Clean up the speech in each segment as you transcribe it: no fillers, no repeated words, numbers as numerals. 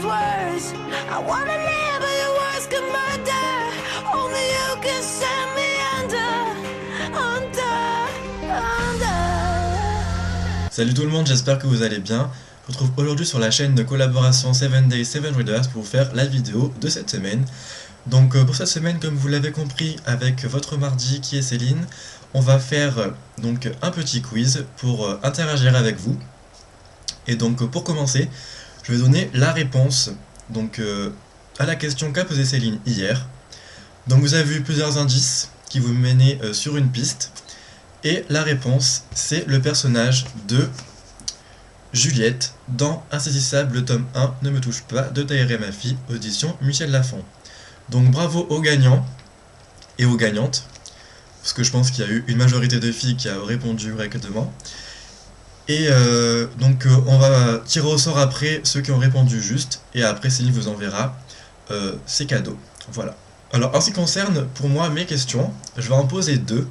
with words. I wanna live, but your words can murder. Only you can send me under. Salut tout le monde, j'espère que vous allez bien. Je vous retrouve aujourd'hui sur la chaîne de collaboration 7 Days 7 Readers pour vous faire la vidéo de cette semaine. Donc pour cette semaine, comme vous l'avez compris avec votre mardi qui est Céline, on va faire donc un petit quiz pour interagir avec vous. Et donc pour commencer, je vais donner la réponse donc, à la question qu'a posée Céline hier. Donc vous avez vu plusieurs indices qui vous menaient sur une piste. Et la réponse, c'est le personnage de Juliette dans Insaisissable, le tome 1, Ne me touche pas, de Taïré ma fille, audition Michel Lafon. Donc bravo aux gagnants et aux gagnantes, parce que je pense qu'il y a eu une majorité de filles qui a répondu correctement. Et donc on va tirer au sort après ceux qui ont répondu juste, et après Céline vous enverra ces cadeaux. Voilà. Alors en ce qui concerne pour moi mes questions, je vais en poser deux.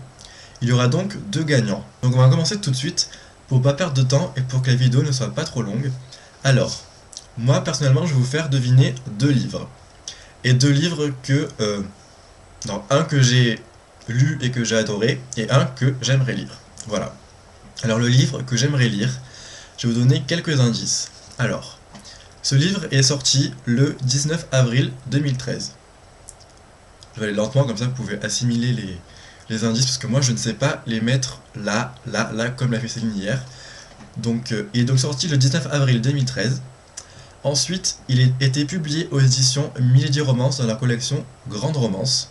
Il y aura donc deux gagnants. Donc on va commencer tout de suite pour pas perdre de temps et pour que la vidéo ne soit pas trop longue. Alors, moi personnellement je vais vous faire deviner deux livres. Et deux livres que... non, un que j'ai lu et que j'ai adoré, et un que j'aimerais lire. Voilà. Alors le livre que j'aimerais lire, je vais vous donner quelques indices. Alors, ce livre est sorti le 19 avril 2013. Je vais aller lentement, comme ça vous pouvez assimiler les indices, parce que moi je ne sais pas les mettre là, comme l'a fait Céline hier. Donc, il est donc sorti le 19 avril 2013. Ensuite, il a été publié aux éditions Milady Romance dans la collection Grande Romance.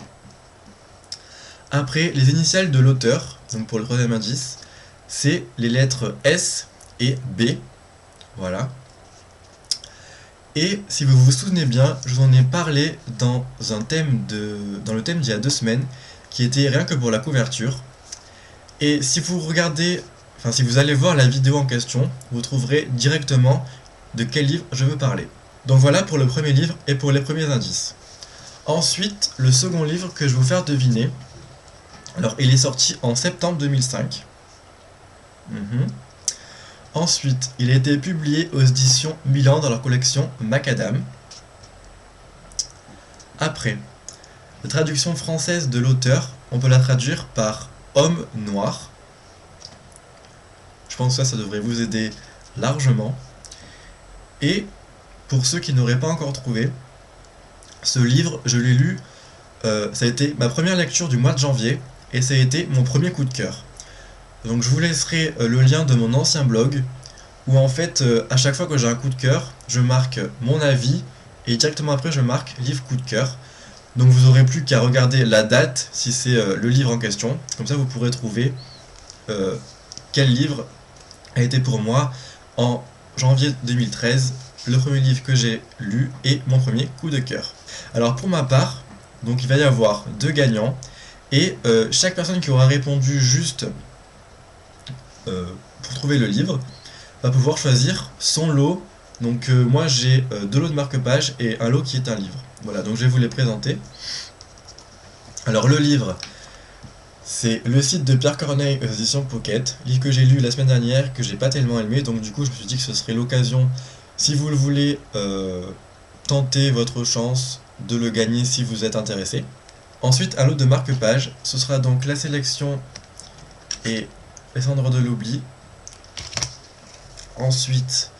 Après, les initiales de l'auteur, donc pour le troisième indice, c'est les lettres S et B. Voilà. Et si vous vous souvenez bien, je vous en ai parlé dans le thème d'il y a 2 semaines, qui était rien que pour la couverture. Et si vous regardez, enfin si vous allez voir la vidéo en question, vous trouverez directement de quel livre je veux parler. Donc voilà pour le premier livre et pour les premiers indices. Ensuite, le second livre que je vais vous faire deviner. Alors il est sorti en septembre 2005. Ensuite, il a été publié aux éditions Milan dans leur collection Macadam. Après, la traduction française de l'auteur, on peut la traduire par Homme noir. Je pense que ça devrait vous aider largement. Et pour ceux qui n'auraient pas encore trouvé, ce livre, je l'ai lu, ça a été ma première lecture du mois de janvier, et ça a été mon premier coup de cœur. Donc je vous laisserai le lien de mon ancien blog, où en fait, à chaque fois que j'ai un coup de cœur, je marque mon avis, et directement après je marque livre coup de cœur. Donc vous n'aurez plus qu'à regarder la date, si c'est le livre en question, comme ça vous pourrez trouver quel livre a été pour moi en janvier 2013, le premier livre que j'ai lu et mon premier coup de cœur. Alors pour ma part, donc il va y avoir 2 gagnants, et chaque personne qui aura répondu juste pour trouver le livre va pouvoir choisir son lot. Donc moi j'ai 2 lots de marque-page et un lot qui est un livre. Voilà, donc je vais vous les présenter. Alors le livre, c'est Le Cid de Pierre Corneille aux éditions Pocket, livre que j'ai lu la semaine dernière, que j'ai pas tellement aimé, donc du coup je me suis dit que ce serait l'occasion, si vous le voulez, tenter votre chance de le gagner si vous êtes intéressé. Ensuite un lot de marque-page, ce sera donc La Sélection et Les Cendres de l'Oubli. Ensuite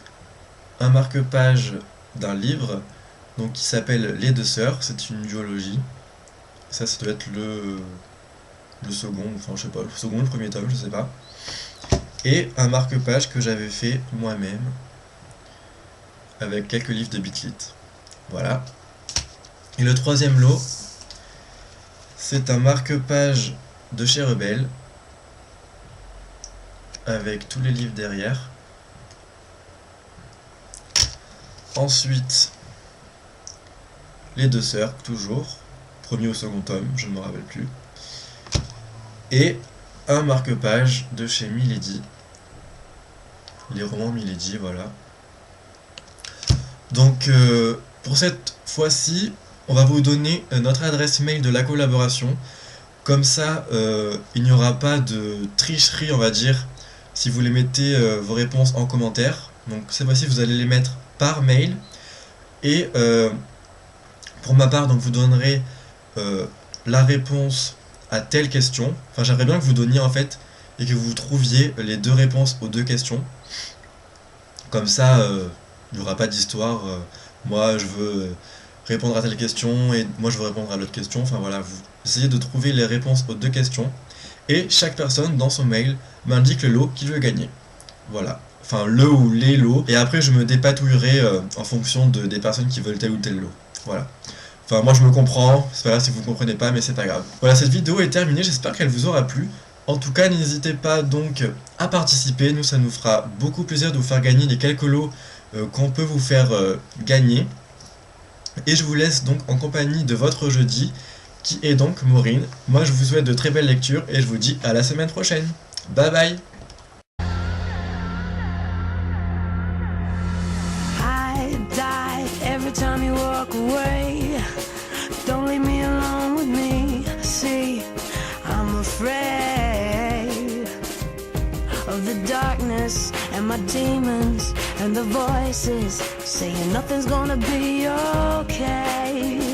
un marque-page d'un livre donc qui s'appelle Les Deux Sœurs, c'est une duologie. Ça doit être le second, enfin je sais pas, le second, le premier tome, je sais pas. Et un marque-page que j'avais fait moi-même avec quelques livres de Bitlit. Voilà. Et le troisième lot, c'est un marque-page de chez Rebelle avec tous les livres derrière. Ensuite, Les Deux Sœurs, toujours, premier ou second tome, je ne me rappelle plus. Et un marque-page de chez Milady, les romans Milady, voilà. Donc, pour cette fois-ci, on va vous donner notre adresse mail de la collaboration. Comme ça, il n'y aura pas de tricherie, on va dire, si vous les mettez vos réponses en commentaire. Donc cette fois-ci, vous allez les mettre par mail. Et pour ma part, donc vous donnerez la réponse à telle question. Enfin, j'aimerais bien que vous donniez en fait et que vous trouviez les deux réponses aux deux questions. Comme ça, il n'y aura pas d'histoire. Moi, je veux répondre à telle question et moi, je veux répondre à l'autre question. Enfin voilà, vous essayez de trouver les réponses aux deux questions. Et chaque personne, dans son mail, m'indique le lot qu'il veut gagner. Voilà. Enfin, le ou les lots. Et après, je me dépatouillerai en fonction des personnes qui veulent tel ou tel lot. Voilà. Enfin, moi je me comprends, c'est pas grave si vous ne comprenez pas, mais c'est pas grave. Voilà, cette vidéo est terminée, j'espère qu'elle vous aura plu. En tout cas, n'hésitez pas donc à participer, nous ça nous fera beaucoup plaisir de vous faire gagner les quelques lots qu'on peut vous faire gagner. Et je vous laisse donc en compagnie de votre jeudi, qui est donc Maureen. Moi je vous souhaite de très belles lectures et je vous dis à la semaine prochaine. Bye bye. I die every time you walk away. Don't leave me alone with me. See, I'm afraid of the darkness and my demons and the voices saying nothing's gonna be okay.